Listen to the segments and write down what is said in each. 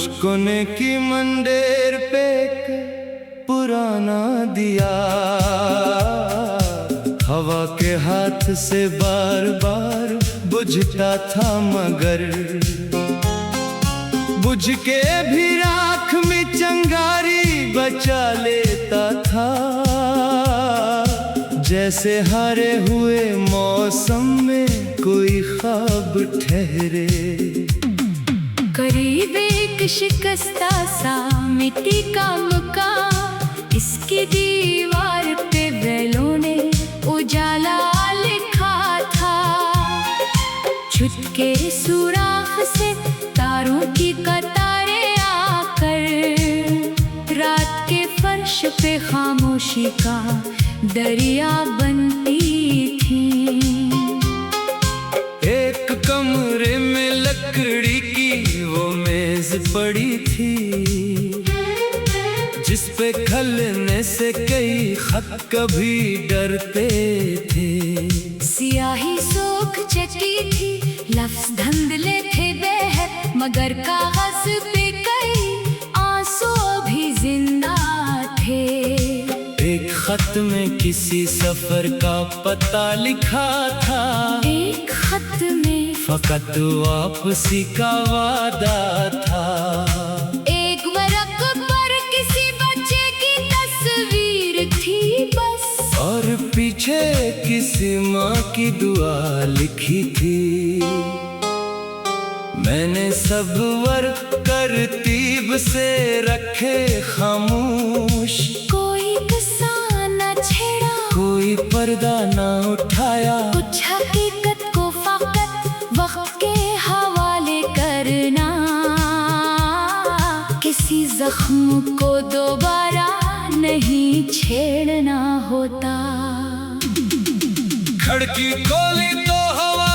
मुश्को ने की मंडेर पे पुराना दिया, हवा के हाथ से बार बार बुझता था मगर बुझ के भी राख में चिंगारी बचा लेता था। जैसे हारे हुए मौसम में कोई ख्वाब ठहरे, करीब एक शिकस्ता सा मिट्टी का मकान, इसकी दीवार पे बैलों ने उजाला लिखा था। छुटके सुराख से तारों की कतारें आकर रात के फर्श पे खामोशी का दरिया बनती थी। एक कमरे में लकड़ी की वो मेज पड़ी थी, जिस पे खलने से कई खत कभी डरते थे। सियाही सोख चटी थी, लफ्ज धुंधले थे बेहद, मगर कागज पे कई आंसू भी जिंदा थे। एक खत में किसी सफर का पता लिखा था, एक खत में फकत वापसी का वादा था। एक वरक पर किसी बच्चे की तस्वीर थी बस, और पीछे किसी माँ की दुआ लिखी थी। मैंने सब वर्क तरतीब से रखे खामोश, कोई किस्सा न छेड़ा, कोई पर्दा न उठाया। कुछ हकीकत को फकत वक्त के हवाले करना, किसी जख्म को दोबारा नहीं छेड़ना होता। खिड़की खोली तो हवा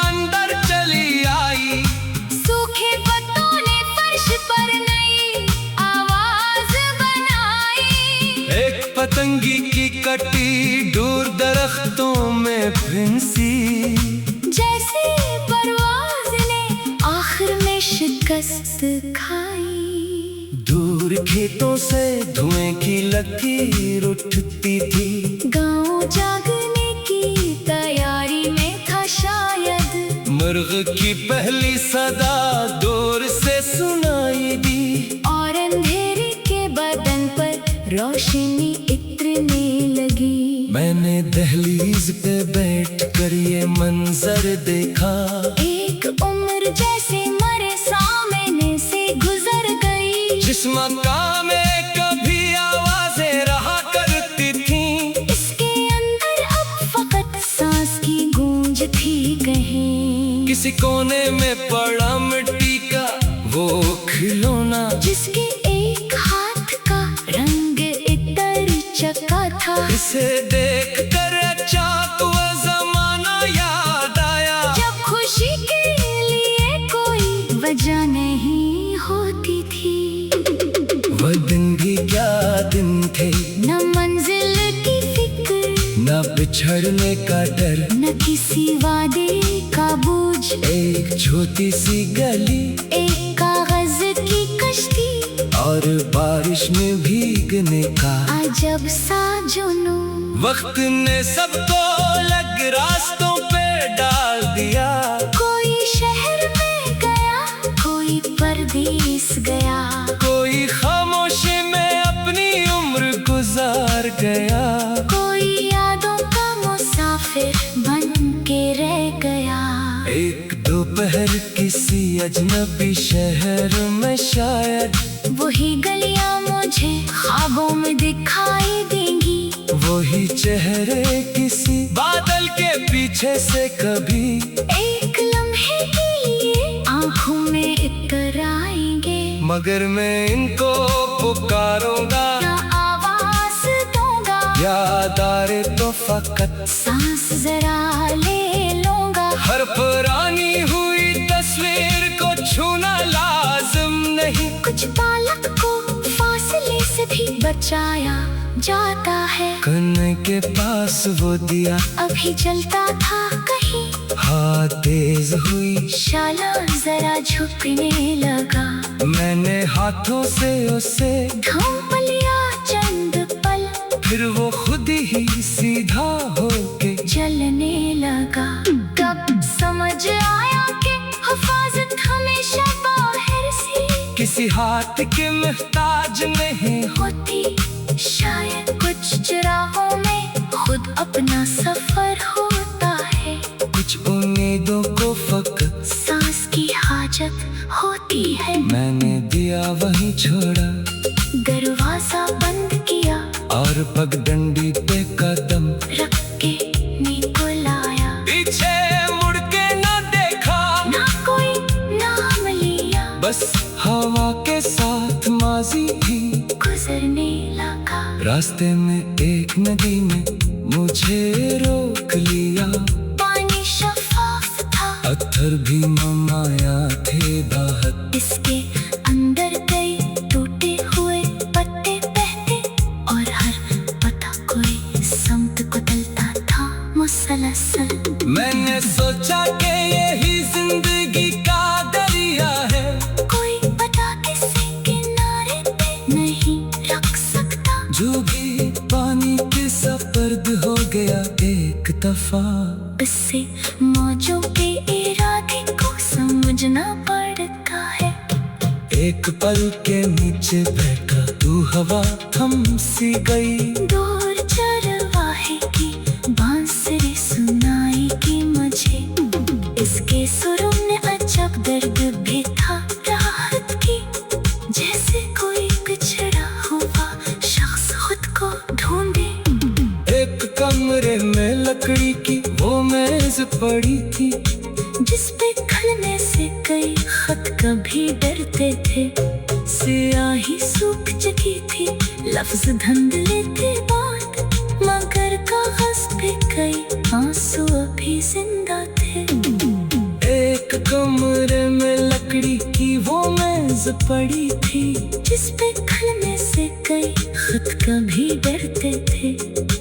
अंदर चली आई, सूखे पत्तों ने फर्श पर नई आवाज बनाई। एक पतंगी की कटी दूर दरख्तों में फिंसी, जैसे परवाज ने आखिर में शिकस्त खाई। दूर खेतों से धुएं की लकीर उठती थी, गाँव जागने की तैयारी में था शायद। मुर्ग की पहली सदा दूर से सुनाई दी, और अंधेरे के बदन पर रोशनी इतरने लगी। मैंने दहलीज पे बैठ कर ये मंजर देखा। एक उम्र जैसे मरे सामने से गुजर गई, जिस मकान में कभी आवाजें रहा करती थी, इसके अंदर अब फकत सांस की गूंज थी कहीं। किसी कोने में पड़ा मिट्टी का वो खिलौना, जिसके एक हाथ का रंग इतर चका था। इसे देख कर अचानक वो जमाना याद आया, जब खुशी के लिए कोई वजह नहीं होती थी। वो दिन भी क्या दिन थे, न मंजिल की फिक्र, न बिछड़ने का डर, न किसी वादे का बोझ। एक छोटी सी गली, एक कागज की कश्ती, और बारिश में भीगने का अजब सा जुनून। वक्त ने सबको अलग रास्तों पे डाल दिया। कोई शहर में गया, कोई परदेस गया, कोई खामोशी में अपनी उम्र गुजार गया। कोई यादों का मुसाफिर बन के रह गया। एक दोपहर किसी अजनबी शहर में शायद वही गलियां मुझे ख्वाबों में दिखाई देंगी। वही चेहरे किसी बादल के पीछे से कभी एक लम्हे के लिए आंखों में इतर आएंगे, मगर मैं इनको पुकारूंगा, ना आवाज दूंगा। याद आ रहे तो फकत सांस जरा ले लूंगा। हर पुरानी हुई तस्वीर को छूना लाजिम नहीं। कुछ पालक को फासले से भी बचाया जाता है। कन्ने के पास वो दिया अभी जलता था कहीं, हाँ तेज हुई शाला जरा झुकने लगा। मैंने हाथों से उसे ढूंढ लिया चंद पल, फिर वो खुद ही सीधा होके जलने लगा। कब समझ आया कि हिफाजत हमेशा बाहर से किसी हाथ के मुहताज नहीं होती। शायद कुछ चराहों में खुद अपना सफर होता है, कुछ उम्मीदों को फकत सांस की हाजत होती है। मैंने दिया वही छोड़ा, दरवाजा बंद किया और पगडंडी पे कदम रख के नीको लाया। पीछे मुड़ के न देखा, ना कोई नाम लिया, बस हवा के साथ माजी ही गुजरने लगा। रास्ते में एक नदी ने मुझे रोक लिया। पानी शफाफ था, पत्थर भी ममाया थे दाहत। इसके अंदर कई टूटे हुए पत्ते बहते, और हर पत्ता कोई समत बदलता था मुसलसल। मैंने सोचा कि यही जिंदगी का दरिया है, कोई पता किसी किनारे पे नहीं रख सकता। जो भी पानी के सपर्द हो गया एक दफा। इससे मौजों के इरादे को समझना पड़ता है। एक पल के नीचे बैठा तू हवा थम सी गई। दूर चरवाहे की बांसुरी सुनाई की मुझे, इसके सुरों ने अजब दर्द भी था राहत की। जैसे कोई पिछड़ा हुआ शख्स खुद को ढूंढे। एक कमरे में लकड़ी की वो मेज पड़ी थी, जिस पे खलने से कई खत कभी डरते थे। स्याही सूख चुकी थी, लफ्ज धुंधले थे बात, मगर कागज पे कई आंसू अभी जिंदा थे। एक कमरे में लकड़ी की वो मेज पड़ी थी, जिस पे खलने से कई खत कभी डरते थे।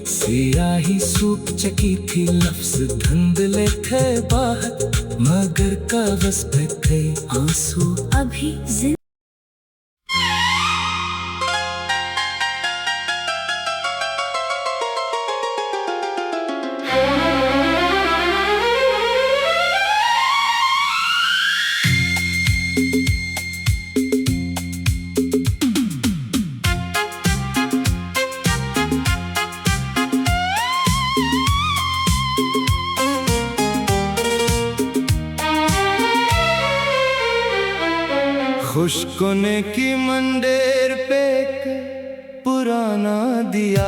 स्याही सूख चुकी थी, लफ्ज धुंधले थे बात, मगर कागज पे थे आंसू अभी जिंदा। खुशकोने की मंडेर पे एक पुराना दिया,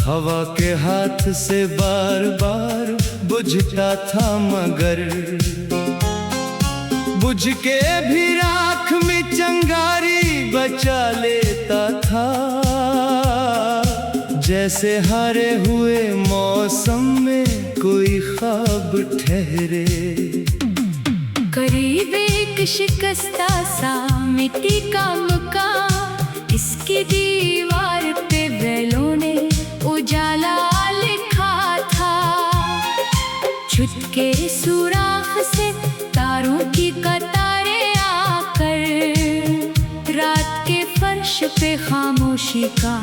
हवा के हाथ से बार बार बुझता था, मगर बुझ के भी राख में चिंगारी बचा लेता था। जैसे हारे हुए मौसम में कोई ख्वाब ठहरे। करीब एक शिकस्ता सा मिट्टी का मकान, इसकी दीवार पे बैलों ने उजाला लिखा था। छुट के सुराख से तारों की कतारें आकर रात के फर्श पे खामोशी का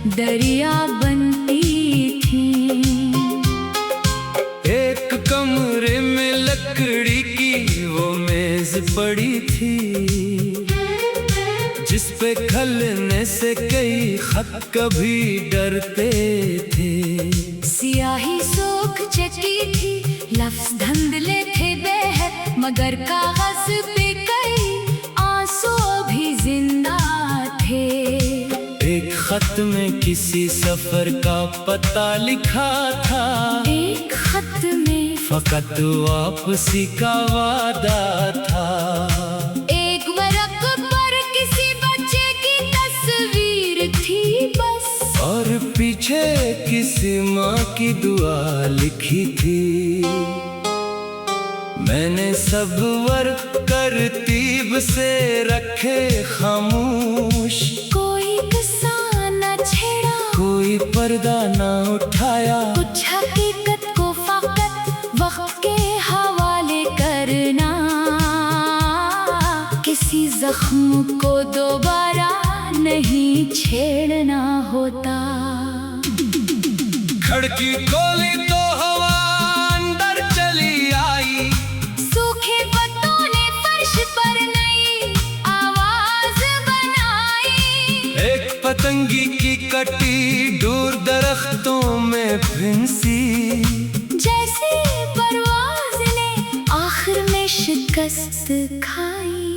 दरिया बनती थी। एक कमरे में लकड़ी की वो मेज पड़ी थी, जिस पे खलने से कई खत कभी डरते थे। स्याही सोख चकी थी, लफ्ज धुंधले थे बेहद, मगर कागज पे कई आंसू भी जिंदा थे। एक खत में किसी सफर का पता लिखा था, एक खत में फकत वापसी का वादा था। एक वरक पर किसी बच्चे की तस्वीर थी बस, और पीछे किसी माँ की दुआ लिखी थी। मैंने सब वर्क तरतीब से रखे खामोश, कोई किस्सा न छेड़ा, कोई पर्दा न उठाया। कुछ हकीकत को फकत वक्त के हवाले करना, किसी जख्म को दोबारा नहीं छेड़ना होता। खिड़की खोली तो हवा अंदर चली आई, सूखे पत्तों ने फर्श पर नई आवाज बनाई। एक पतंगी की कटी दूर दरख्तों में फिंसी, जैसे परवाज़ ने आखिर में शिकस्त खाई।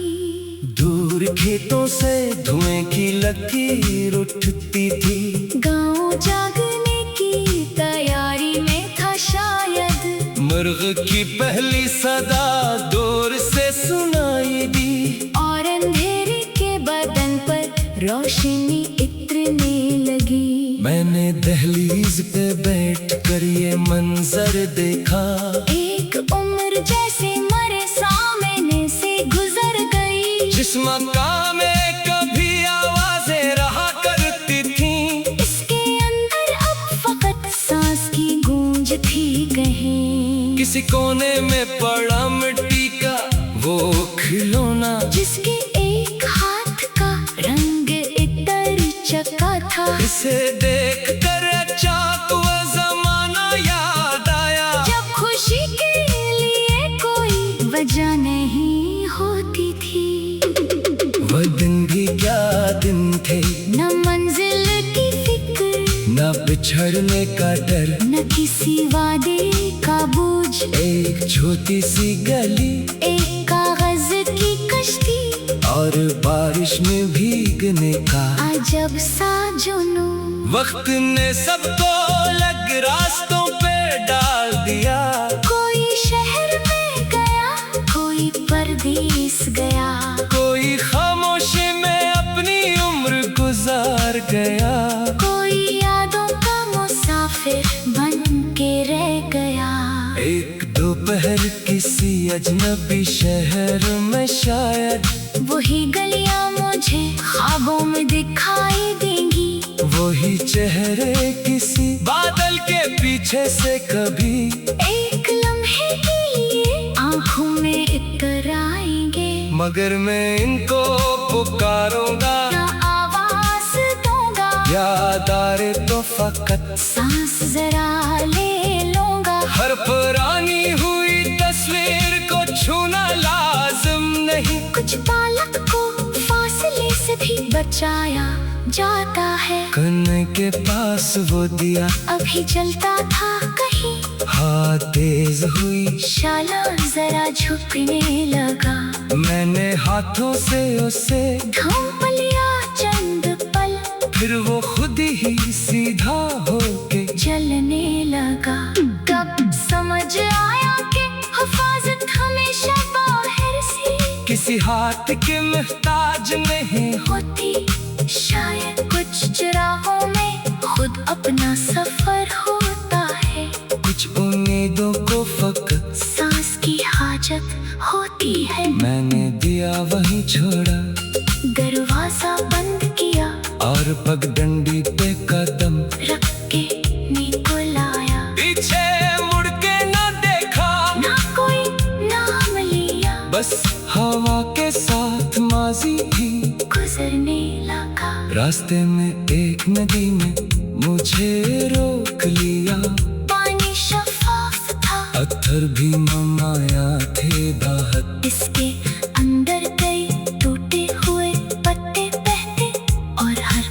दूर खेतों से धुएं की लकीर उठती थी, गाँव जागने की तैयारी में था शायद। मुर्ग की पहली सदा दूर से सुनाई दी, और अंधेरे के बदन पर रोशनी इतरने लगी। मैंने दहलीज पे बैठ कर ये मंजर देखा, एक उम्र जैसे मरे सामने से गुजर गई। जिस मकान में कभी आवाजें रहा करती थीं, इसके अंदर अब फकत सांस की गूंज थी कहीं। किसी कोने में पड़ा मिट्टी का वो खिलौना, जिसके एक हाथ का रंग इतर चका था। इसे देख कर अचानक वो जमाना याद आया, जब खुशी के लिए कोई वजह नहीं होती थी। वो दिन भी क्या दिन थे, न मंजिल की फिक्र, न बिछड़ने का डर, न किसी वादे का बोझ। एक छोटी सी गली, एक कागज की कश्ती, और बारिश में भीगने का अजब सा जुनून। वक्त ने सबको अलग रास्तों पे डाल दिया, कोई शहर में गया, कोई परदेस गया, कोई खामोशी में अपनी उम्र गुजार गया, कोई यादों का मुसाफिर बन के रह गया। एक दोपहर किसी अजनबी शहर में शायद वही गलियां मुझे ख्वाबों में दिखाई देंगी। वही चेहरे किसी बादल के पीछे से कभी एक लम्हे के लिए आंखों में इतर आएंगे। मगर मैं इनको पुकारूंगा, ना आवाज दूंगा, याद आ रहे तो फकत सांस जरा ले लूंगा। हर पुरानी हुई तस्वीर को छूना लाजिम नहीं, कुछ पालक को फासले से भी बचाया जाता है। कन्ने के पास वो दिया अभी जलता था कहीं, हाथ तेज हुई, शाला जरा झुकने लगा। मैंने हाथों से उसे ढूंढ लिया चंद पल, फिर वो खुद ही सीधा होके जलने लगा। तब समझ आया कि हिफाजत हमेशा बाहर से किसी हाथ के मुहताज नहीं होती। शायद कुछ चरागों में खुद अपना सफर होता है, कुछ उम्मीदों को फकत सांस की हाजत होती है। मैंने दिया वहीं छोड़ा, दरवाजा बंद किया, और पगडंडी पे कदम रख के नीको लाया। पीछे मुड़ के न देखा, ना कोई नाम लिया, बस हवा के साथ माजी ही गुजरने लगा। रास्ते में एक नदी ने मुझे रोक लिया, पानी शफाफ था, पत्थर भी ममाया थे दाहत। इसके अंदर कई टूटे हुए पत्ते बहते, और हर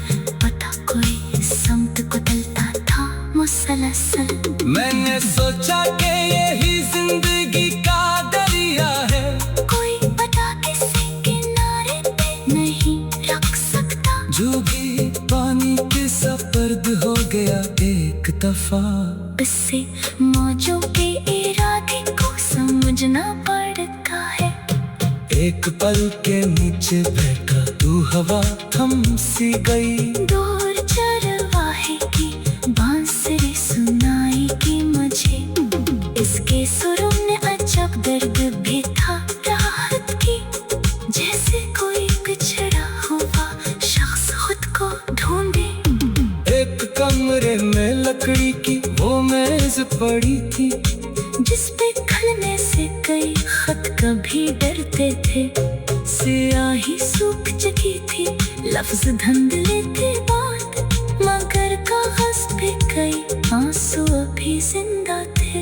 पत्ता कोई समत को तलता था मुसलसल। मैंने सोचा कि यही जिंदगी का दरिया है, कोई पता किसी किनारे पे नहीं रख सकता। जो भी पानी के सपर्द हो गया एक दफा। इससे मौजों के इरादे को समझना पड़ता है। एक पल के नीचे बैठा तू हवा थम सी गई, दूर चरवाहे की बांसुरी सुनाई की मुझे। इसके सुरों ने अजब दर्द भी था राहत की, जैसे कोई पिछड़ा हुआ शख्स खुद को ढूंढे। एक कमरे में लकड़ी की वो मेज पड़ी थी, जिस पे खलने से कई खत कभी डरते थे। स्याही सूख चुकी थी, लफ्ज धुंधले थे बात, मगर कागज पे कई आंसू अभी जिंदा थे।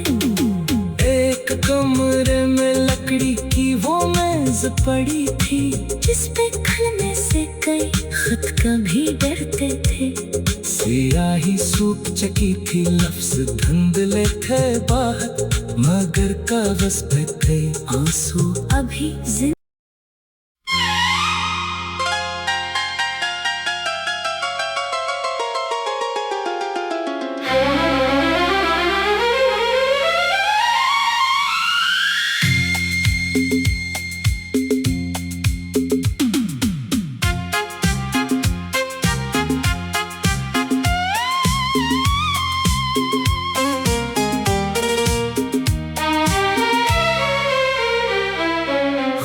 एक कमरे में लकड़ी की वो मेज पड़ी थी, जिस पे खलने से कई खत कभी डरते थे। स्याही सूख चुकी थी, लफ्ज धुंधले थे बात, मगर कागज पे थे आंसू अभी जिंदा।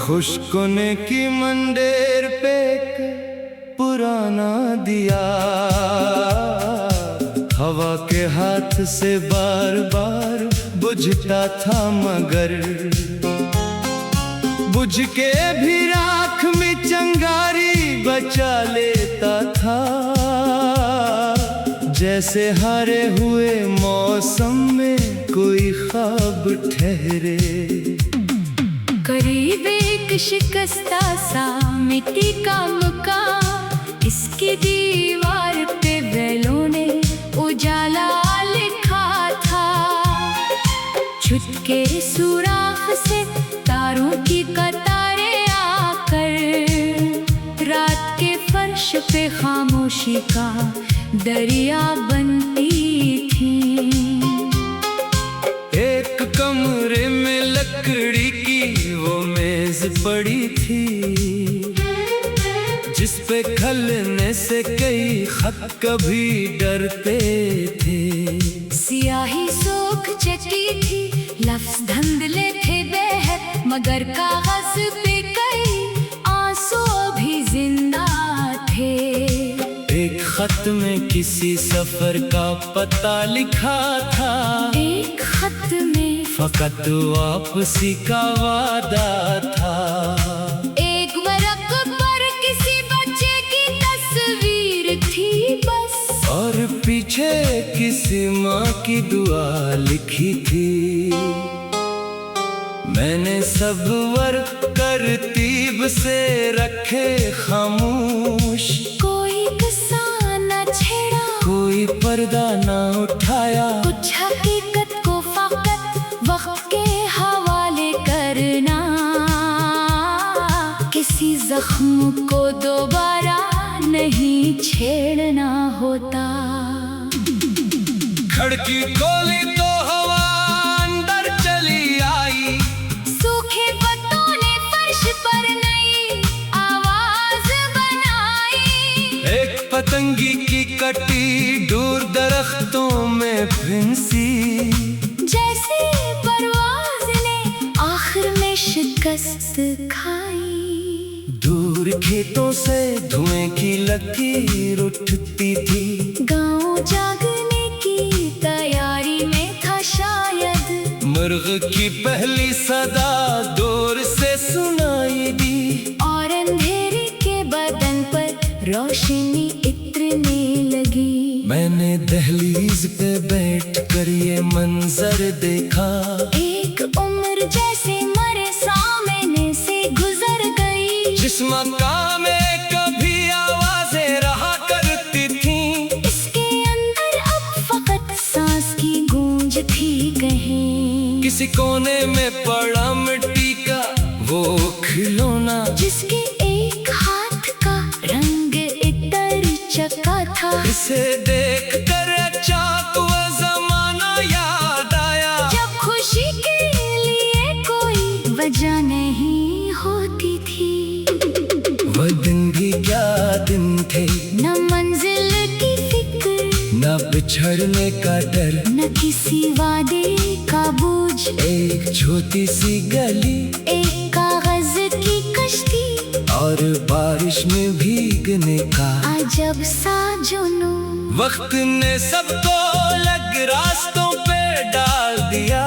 खुशकोने की मंडेर पे एक पुराना दिया, हवा के हाथ से बार बार बुझता था, मगर बुझ के भी राख में चिंगारी बचा लेता था। जैसे हारे हुए मौसम में कोई ख्वाब ठहरे, करीब एक शिकस्ता सा मिट्टी का मकान, इसकी दीवार पे बैलों ने उजाला लिखा था। छुटके सुराख से तारों की कतारें आकर रात के फर्श पे खामोशी का दरिया बनती थी। एक कमरे में लकड़ी की वो मेज पड़ी थी, जिस पे खलने से कई खत कभी डरते थे। स्याही सूख चुकी थी, लफ्ज धुंधले थे बेहद, मगर कागज पे कई आंसू अभी जिंदा थे। एक खत में किसी सफर का पता लिखा था, एक खत में फकत वापसी का वादा था। एक वरक पर किसी बच्चे की तस्वीर थी बस, और पीछे किसी माँ की दुआ लिखी थी। मैंने सब वर्क तरतीब से रखे खामोश, कोई किस्सा न छेड़ा, कोई पर्दा न उठाया। कुछ हकीकत को फकत वक्त के हवाले करना, किसी जख्म को दोबारा नहीं छेड़ना होता। खिड़की खोली तो हवा अंदर चली आई, सूखे पत्तों ने फर्श पर नई आवाज बनाई। एक पतंगी की कटी दूर दरख्तों में फिंसी, जैसे परवाज ने आखिर में शिकस्त खाई। दूर खेतों से धुएं की लकीर उठती थी, गाँव जागने की तैयारी में था शायद। मुर्ग की पहली सदा दूर से सुनाई दी, और अंधेरे के बदन पर रोशनी इतरने लगी। मैंने दहलीज पे बैठ कर ये मंजर देखा। एक उम्र जैसे मरे सामने से गुजर गई, जिस मकान में कभी आवाजें रहा करती थीं, इसके अंदर अब फकत सांस की गूंज थी कहीं। किसी कोने में पड़ा मिट्टी का वो खिलौना, जिसके एक हाथ का रंग इतर चका था। इसे देख कर अचानक वो जमाना याद आया, जब खुशी के लिए कोई वजह नहीं होती थी। वो दिन भी क्या दिन थे, न मंजिल की फिक्र, न बिछड़ने का डर, न किसी वादे का बोझ। एक छोटी सी गली, एक कागज की कश्ती, और बारिश में भीगने का अजब सा जुनून। वक्त ने सबको अलग रास्तों पे डाल दिया।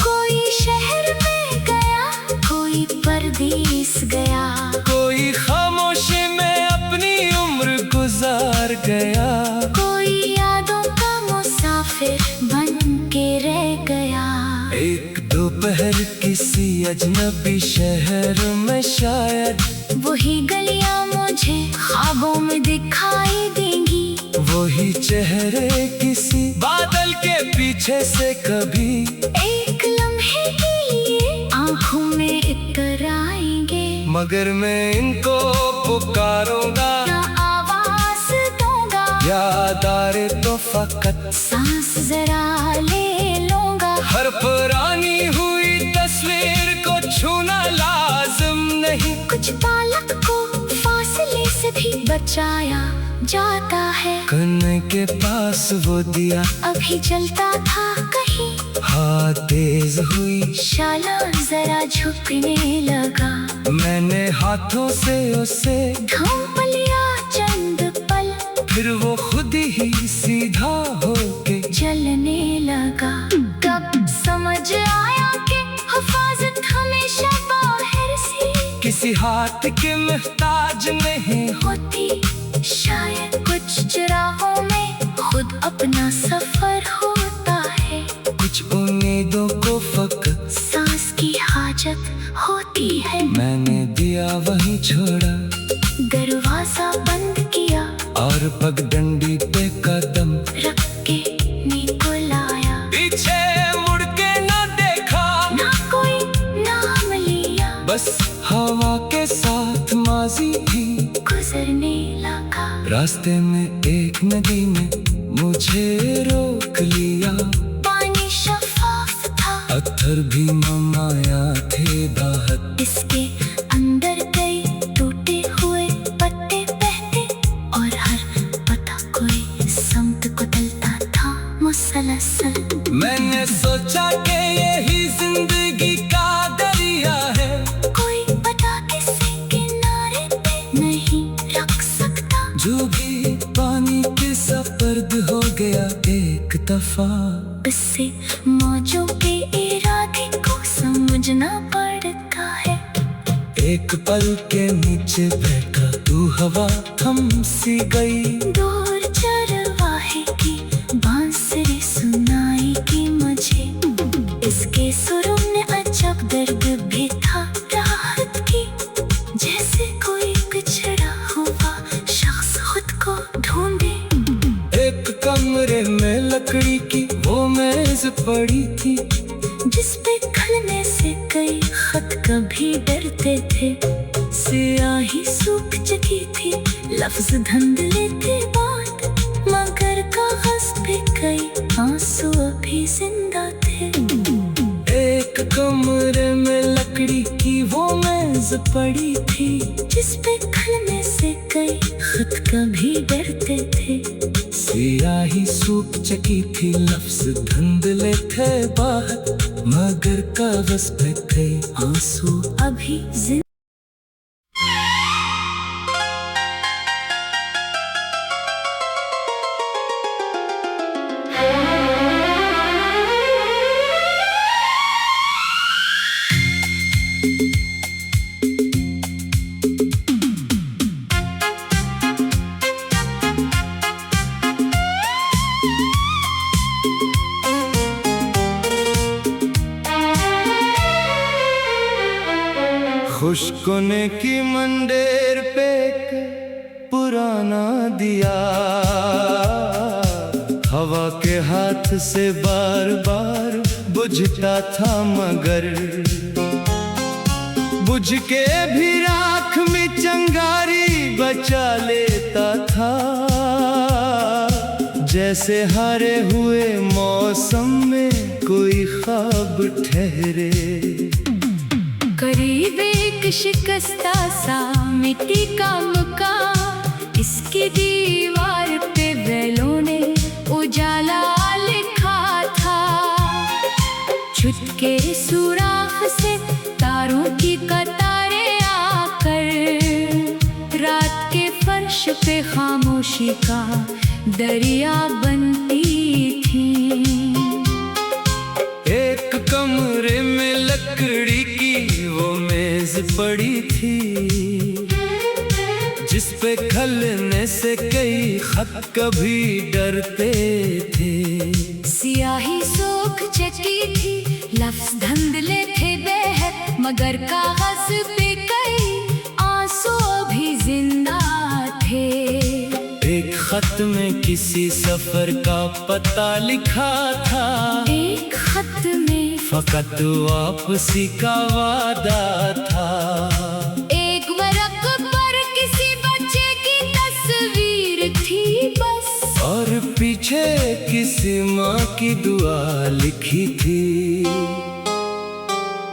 कोई शहर में गया, कोई परदेस गया, कोई अजनबी शहर में शायद वही गलियां मुझे ख्वाबों में दिखाई देंगी। वही चेहरे किसी बादल के पीछे से कभी एक लम्हे के लिए आंखों में इतर आएंगे। मगर मैं इनको पुकारूंगा, ना आवाज दूंगा, याद आ रहे तो फकत सांस जरा ले लूंगा। हर पुरानी हुई तस्वीर को छूना लाजिम नहीं। कुछ बालक को फासले से भी बचाया जाता है। कन्ने के पास वो दिया अभी जलता था कहीं, हाथ तेज हुई, शाला जरा झुकने लगा। मैंने हाथों से उसे ढूंढ लिया चंद पल, फिर वो खुद ही सीधा होके जलने लगा। तब समझ आया कि हिफाजत हमेशा बाहर से किसी हाथ के मुहताज नहीं होती। शायद कुछ चिरागों में खुद अपना सफर होता है। कुछ उम्मीदों को फकत सांस की हाजत होती है। मैंने दिया वहीं छोड़ा, दरवाजा बंद किया और पगडंडी पे कदम रख के नींद लाया। पीछे मुड़ के न देखा, ना कोई नाम लिया, बस हवा के साथ माजी ही गुजरने लगा। रास्ते में एक नदी ने मुझे रोक लिया। पानी शफाफ था, पत्थर भी ममाया थे बाहर। इसके अंदर कई टूटे हुए पत्ते बहते और हर पत्ता कोई समत को तलता था मुसलसल। मैंने सोचा कि यही जिंदगी का दरिया है, कोई पता किसी किनारे पे नहीं रख सकता। जो भी पानी के सपर्द हो गया एक दफा। इससे मौजों के इरादे को समझना पड़ता है। एक पल के नीचे बैठा तू हवा थम सी गई। दूर चरवाहे की बांसुरी सुनाई की मुझे, इसके सुरों ने अजब दर्द भी था राहत की। जैसे कोई बिछड़ा हुआ शख्स खुद को ढूंढे। एक कमरे में लकड़ी की वो मेज पड़ी थी, जिस पे खलने से कई खत कभी डरते थे। स्याही सूख चुकी थी, लफ्ज धुंधले थे बात, मगर कागज पे कई आंसू अभी जिंदा थे। एक कमरे में लकड़ी की वो मेज पड़ी थी, जिस पे खलने से कई खत कभी डरते थे। स्याही सूख चुकी थी, लफ्ज धुंधले थे बाहर, मगर कागज पे कई आंसू अभी जिंदा। खुशकोने की मंडेर पे एक पुराना दिया, हवा के हाथ से बार बार बुझता था, मगर बुझ के भी राख में चिंगारी बचा लेता था। जैसे हारे हुए मौसम में कोई ख्वाब ठहरे। करीब एक शिकस्ता सा मिट्टी का मकान, इसकी दीवार पे बैलों ने उजाला लिखा था। छुटके सुराख से तारों की कतारें आकर रात के फर्श पे खामोशी का दरिया बनती थी। एक कमरे में लकड़ी की वो मेज पड़ी थी, जिस पे खलने से कई खत कभी डरते थे। स्याही सूख चुकी थी, लफ्ज धुंधले थे बेहद, मगर कागज पे कई आंसू भी जिंदा थे। एक खत में किसी सफर का पता लिखा था, एक खत में फकत वापसी का वादा था। एक वरक पर किसी बच्चे की तस्वीर थी बस, और पीछे किसी माँ की दुआ लिखी थी।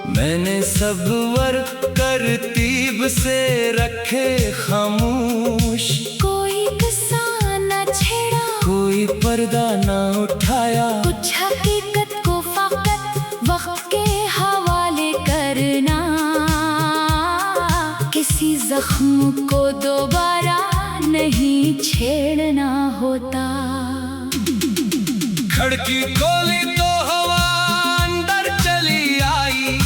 मैंने सब वर्क तरतीब से रखे खामोश, कोई किस्सा न छेड़ा, कोई पर्दा न उठाया। कुछ हकीकत को फकत वक्त के हवाले करना, किसी जख्म को दोबारा नहीं छेड़ना होता। खिड़की खोली तो हवा अंदर चली आई,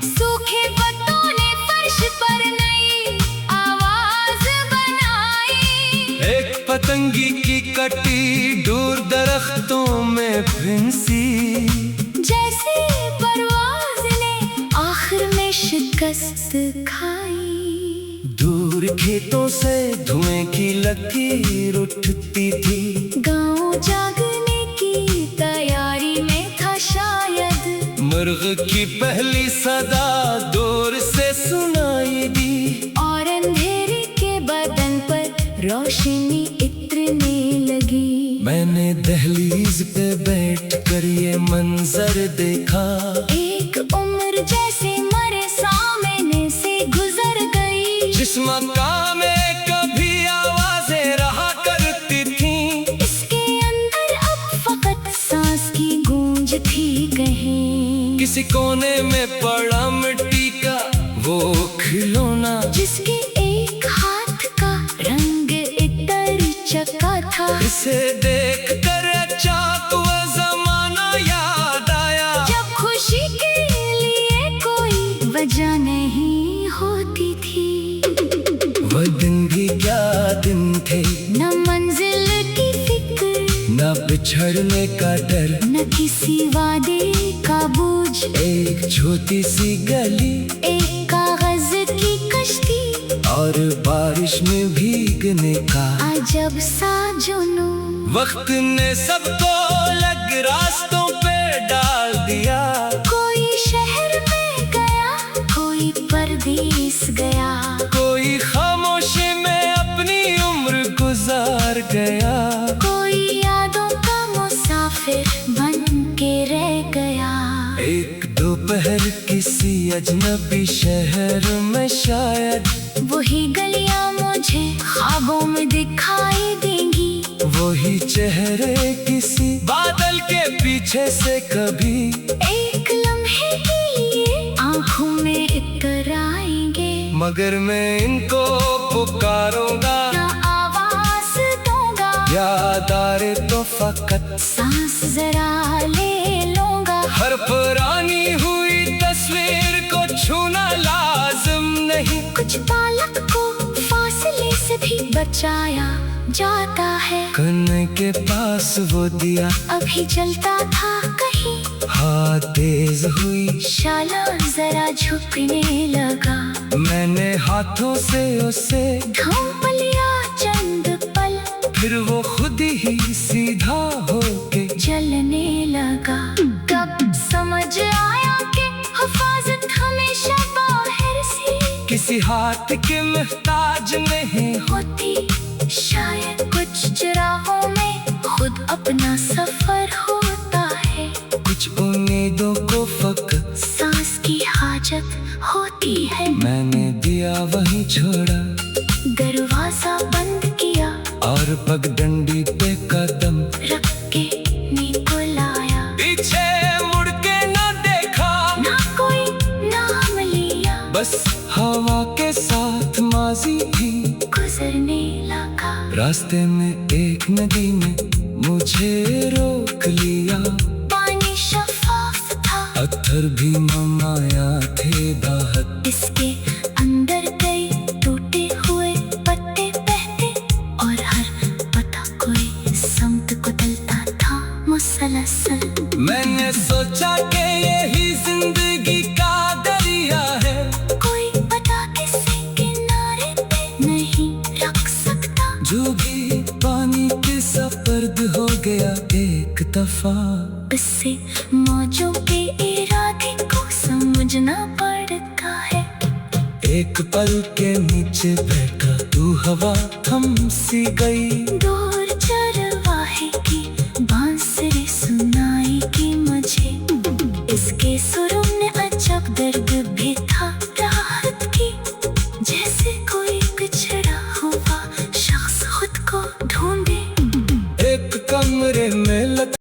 सूखे पत्तों ने फर्श पर नई आवाज बनाई। एक पतंगी की कटी दूर दरख्तों में फिंसी, जैसे परवाज ने आखिर में शिकस्त खाई। दूर खेतों से धुएं की लकीर उठती थी, गाँव जागने की तैयारी में था शायद। मुर्ग की पहली सदा दूर से सुनाई दी, और अंधेरे के बदन पर रोशनी इतरने लगी। मैंने दहलीज पे बैठ कर ये मंजर देखा। एक उम्र जैसे मरे सामने से गुजर गई, जिस मकाम में कभी आवाजें रहा करती थी, इसके अंदर अब फकत सांस की गूंज थी कहीं। किसी कोने में पड़ा मिट्टी का वो खिलौना, जिसके एक हाथ का रंग इतर चका था। इसे देख कर अचानक वो जमाना याद आया, जब खुशी के लिए कोई वजह नहीं होती थी। वो दिन भी क्या दिन थे, न मंजिल की फिक्र, न बिछड़ने का डर, न किसी वादे का बोझ। एक छोटी सी गली, एक कागज की कश्ती, और बारिश में भीगने का अजब सा जुनून। वक्त ने सबको अलग रास्तों पे डाल दिया। कोई शहर में गया, कोई परदेस गया, कोई खामोशी में अपनी उम्र गुजार गया। कोई यादों का मुसाफिर बन के रह गया। एक दोपहर किसी अजनबी शहर में शायद, वही गलियां मुझे ख्वाबों में दिखाई देंगी। वही चेहरे किसी बादल के पीछे से कभी एक लम्हे के लिए आंखों में इतर आएंगे, मगर मैं इनको पुकारूंगा, ना आवाज दूंगा। याद आ रहे तो फकत सांस जरा ले लूंगा। हर पुरानी हुई तस्वीर को छूना लाजिम नहीं। कुछ पालक को फासले से भी बचाया जाता है, कन्ने के पास वो दिया अभी जलता था कहीं। हाँ तेज हुई, शाला जरा झुकने लगा। मैंने हाथों से उसे ढूंढ लिया चंद पल, फिर वो खुद ही सीधा होके जलने लगा। तब समझ आया कि हिफाजत हमेशा बाहर से किसी हाथ के मुहताज नहीं। होती, शायद कुछ चराहों में खुद अपना सफर होता है। कुछ उम्मीदों को फकत सांस की हाजत होती है। मैंने दिया वहीं छोड़ा, दरवाजा बंद किया, और पगडंडी पे कदम रख के नीको लाया। पीछे मुड़ के न देखा, ना कोई नाम लिया, बस हवा के साथ माजी ही गुजरने लगा। रास्ते में एक नदी ने मुझे रोक लिया। पानी शफाफ था, पत्थर भी ममाया थे दाहत। इसके अंदर कई टूटे हुए पत्ते बहते, और हर पता कोई समत को दलता था मुसलसल। दफा। इससे मौजों के इरादे को समझना पड़ता है। एक पल के नीचे बैठा तू हवा थम सी गई। दूर